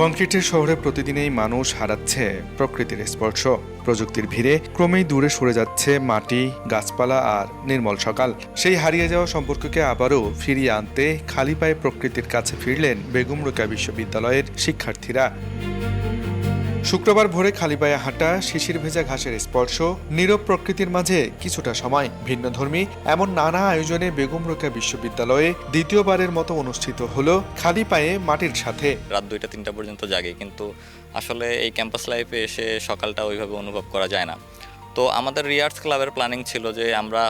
কংক্রিটের শহরে প্রতিদিনই মানুষ হারাচ্ছে প্রকৃতির স্পর্শ। প্রযুক্তির ভিড়ে ক্রমেই দূরে সরে যাচ্ছে মাটি, গাছপালা আর নির্মল সকাল। সেই হারিয়ে যাওয়া সম্পর্ককে আবারও ফিরিয়ে আনতে খালি পায়ে প্রকৃতির কাছে ফিরলেন বেগম রোকেয়া বিশ্ববিদ্যালয়ের শিক্ষার্থীরা। শুক্রবার ভোরে খালি পায়ে হাঁটা, শিশির ভেজা ঘাসের স্পর্শ, নীরব প্রকৃতির মাঝে কিছুটা সময়, ভিন্নধর্মী এমন নানা আয়োজনে বেগম রোকেয়া বিশ্ববিদ্যালয়ে দ্বিতীয়বারের মতো অনুষ্ঠিত হলো খালি পায়ে মাটির সাথে। রাত 2টা-3টা পর্যন্ত জাগে, কিন্তু আসলে এই ক্যাম্পাস লাইফে এসে সকালটা ওইভাবে অনুভব করা যায় না। তো আমাদের রিয়ার্স ক্লাবের প্ল্যানিং ছিল যে আমরা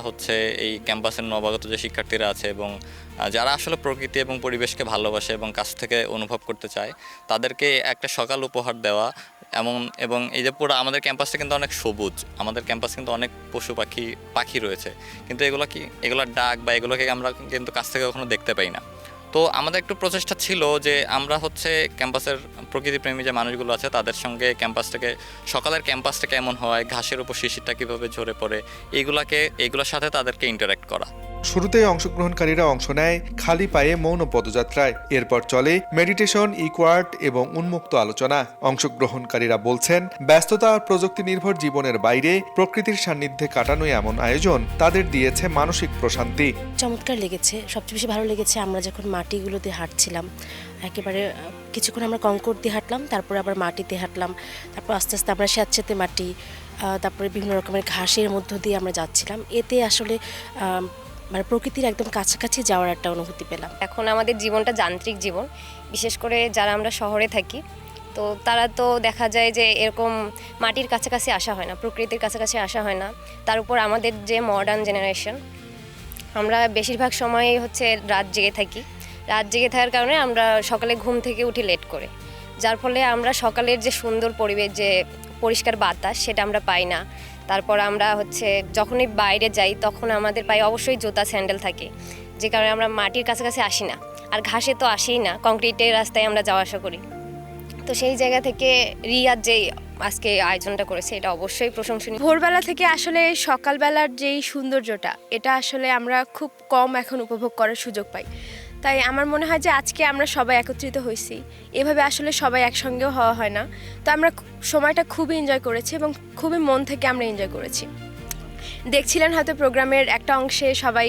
এই ক্যাম্পাসের নবাগত যে শিক্ষার্থীরা আছে এবং যারা আসলে প্রকৃতি এবং পরিবেশকে ভালোবাসে এবং কাছ থেকে অনুভব করতে চায়, তাদেরকে একটা সকাল উপহার দেওয়া। এবং এই যে পুরো আমাদের ক্যাম্পাসটা কিন্তু অনেক সবুজ, আমাদের ক্যাম্পাস কিন্তু অনেক পশু পাখি রয়েছে, কিন্তু এগুলোর ডাক বা এগুলোকে আমরা কিন্তু কাছ থেকে কখনো দেখতে পাই না। তো আমাদের একটু প্রচেষ্টা ছিল যে আমরা ক্যাম্পাসের প্রকৃতিপ্রেমী যে মানুষগুলো আছে তাদের সঙ্গে সকালের ক্যাম্পাসটা কেমন হয়, ঘাসের উপর শিশিরটা কীভাবে ঝরে পড়ে, এইগুলোর সাথে তাদেরকে ইন্টারঅ্যাক্ট করা। শুরুতেই অংশগ্রহণকারীরা অংশ নেয় খালি পায়ে মৌন পদযাত্রায়। এরপর চলে মেডিটেশন, ইকোয়ার্ট এবং উন্মুক্ত আলোচনা। অংশগ্রহণকারীরা বলছেন, ব্যস্ততা আর প্রযুক্তি নির্ভর জীবনের বাইরে প্রকৃতির সান্নিধ্যে কাটানো এমন আয়োজন তাদের দিয়েছে মানসিক প্রশান্তি। চমৎকার লেগেছে। সবচেয়ে বেশি ভালো লেগেছে আমরা যখন মাটিগুলোতে হাঁটছিলাম, একেবারে কিছুক্ষণ আমরা কংকর দিয়ে হাঁটলাম, তারপরে আবার মাটিতে হাঁটলাম, তারপর আস্তে আস্তে আমরা স্যাঁতসেঁতে মাটি, তারপরে বিভিন্ন রকমের ঘাসের মধ্য দিয়ে আমরা যাচ্ছিলাম। এতে আসলে মানে প্রকৃতির একদম কাছাকাছি যাওয়ার একটা অনুভূতি পেলাম। এখন আমাদের জীবনটা যান্ত্রিক জীবন, বিশেষ করে যারা আমরা শহরে থাকি, তো তারা তো দেখা যায় যে এরকম মাটির কাছাকাছি আসা হয় না, প্রকৃতির কাছাকাছি আসা হয় না। তার উপর আমাদের যে মডার্ন জেনারেশন, আমরা বেশিরভাগ সময় রাত জেগে থাকি। রাত জেগে থাকার কারণে আমরা সকালে ঘুম থেকে উঠি লেট করে, যার ফলে আমরা সকালের যে সুন্দর পরিবেশ, যে পরিষ্কার বাতাস, সেটা আমরা পাই না। তারপর আমরা যখনই বাইরে যাই তখন আমাদের পায়ে অবশ্যই জুতা স্যান্ডেল থাকে, যে কারণে আমরা মাটির কাছাকাছি আসি না, আর ঘাসে তো আসিই না, কংক্রিটের রাস্তায় আমরা যাওয়া আসা করি। তো সেই জায়গা থেকে রিয়াদ যেই আজকে আয়োজনটা করেছে, এটা অবশ্যই প্রশংসনীয়। ভোরবেলা থেকে আসলে সকালবেলার যেই সৌন্দর্যটা, এটা আসলে আমরা খুব কম এখন উপভোগ করার সুযোগ পাই। তাই আমার মনে হয় যে আজকে আমরা সবাই একত্রিত হয়েছি, এভাবে আসলে সবাই একসঙ্গেও হওয়া হয় না। তো আমরা সময়টা খুবই এনজয় করেছি এবং খুবই মন থেকে আমরা এনজয় করেছি। দেখছিলেন হয়তো প্রোগ্রামের একটা অংশে সবাই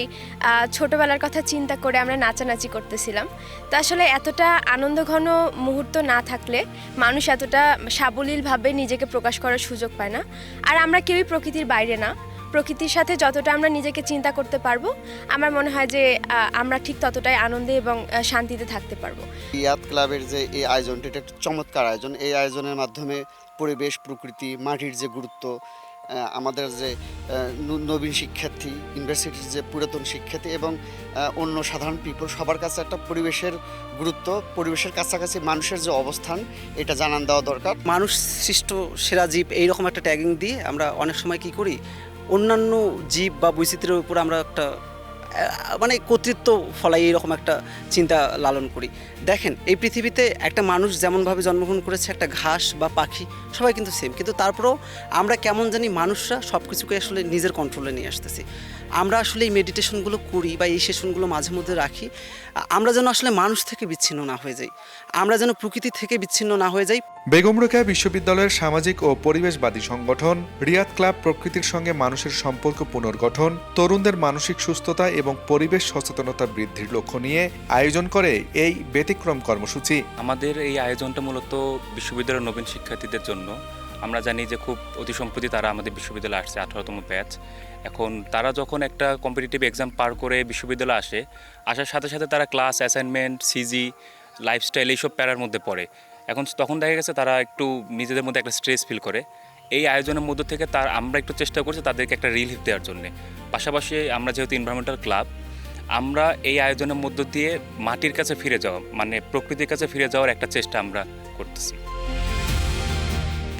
ছোটোবেলার কথা চিন্তা করে আমরা নাচানাচি করতেছিলাম। তো আসলে এতটা আনন্দঘন মুহূর্ত না থাকলে মানুষ এতটা সাবলীলভাবে নিজেকে প্রকাশ করার সুযোগ পায় না। আর আমরা কেউই প্রকৃতির বাইরে না, প্রকৃতির সাথে যতটা আমরা নিজেকে চিন্তা করতে পারবো, আমার মনে হয় যে আমরা ঠিক ততটাই আনন্দে এবং শান্তিতে থাকতে পারবো। রিয়াদ ক্লাবের যে এই আয়োজনটি, এটা একটা চমৎকার আয়োজন। এই আয়োজনের মাধ্যমে পরিবেশ, প্রকৃতি, মাটির যে গুরুত্ব, আমাদের যে নবীন শিক্ষার্থী, ইউনিভার্সিটির যে পুরাতন শিক্ষার্থী এবং অন্য সাধারণ পিপল, সবার কাছে একটা পরিবেশের গুরুত্ব, পরিবেশের কাছাকাছি মানুষের যে অবস্থান, এটা জানান দেওয়া দরকার। মানুষ সৃষ্ট সেরা জীব, এইরকম একটা ট্যাগিং দিয়ে আমরা অনেক সময় কি করি, অন্যান্য জীব বা বৈচিত্র্যের উপর আমরা একটা কর্তৃত্ব ফলাই, এইরকম একটা চিন্তা লালন করি। দেখেন, এই পৃথিবীতে একটা মানুষ যেমনভাবে জন্মগ্রহণ করেছে, একটা ঘাস বা পাখি সবাই কিন্তু সেম, কিন্তু তারপরেও আমরা কেমন জানি মানুষরা সব কিছুকে আসলে নিজের কন্ট্রোলে নিয়ে আসতেছি। আমরা আসলে এই মেডিটেশনগুলো করি বা এই সেশনগুলো মাঝে মধ্যে রাখি, আমরা যেন আসলে মানুষ থেকে বিচ্ছিন্ন না হয়ে যাই, আমরা যেন প্রকৃতি থেকে বিচ্ছিন্ন না হয়ে যাই। বেগম রোকেয়া বিশ্ববিদ্যালয়ের সামাজিক ও পরিবেশবাদী সংগঠন রিয়াদ ক্লাব প্রকৃতির সঙ্গে মানুষের সম্পর্ক পুনর্গঠন, তরুণদের মানসিক সুস্থতা এবং পরিবেশ সচেতনতা বৃদ্ধির লক্ষ্য নিয়ে আয়োজন করে এই ব্যতিক্রম কর্মসূচি। আমাদের এই আয়োজনটা মূলত বিশ্ববিদ্যালয়ের নবীন শিক্ষার্থীদের জন্য। আমরা জানি যে খুব অতি সম্প্রতি তারা আমাদের বিশ্ববিদ্যালয়ে আসছে, 18তম ব্যাচ। এখন তারা যখন একটা কম্পিটিটিভ এক্সাম পার করে বিশ্ববিদ্যালয়ে আসার সাথে সাথে তারা ক্লাস, অ্যাসাইনমেন্ট, সিজি, লাইফস্টাইল, এইসব প্যারার মধ্যে পড়ে। তখন দেখা গেছে তারা একটু নিজেদের মধ্যে একটা স্ট্রেস ফিল করে। এই আয়োজনের মধ্য থেকে আমরা একটু চেষ্টা করছি তাদেরকে একটা রিলিফ দেওয়ার জন্য। পাশাপাশি আমরা যেহেতু এনভায়রনমেন্টাল ক্লাব, আমরা এই আয়োজনের মধ্য দিয়ে মাটির কাছে ফিরে যাওয়া, প্রকৃতির কাছে ফিরে যাওয়ার একটা চেষ্টা আমরা করতেছি।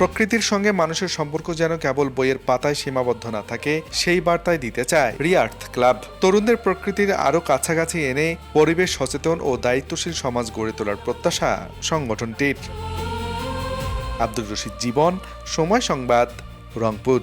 প্রকৃতির সঙ্গে মানুষের সম্পর্ক যেন কেবল বইয়ের পাতায় সীমাবদ্ধ না থাকে, সেই বার্তায় দিতে চায় রিয়াদ ক্লাব। তরুণদের প্রকৃতির আরও কাছাকাছি এনে পরিবেশ সচেতন ও দায়িত্বশীল সমাজ গড়ে তোলার প্রত্যাশা সংগঠনটির। আব্দুর রশিদ জীবন, সময় সংবাদ, রংপুর।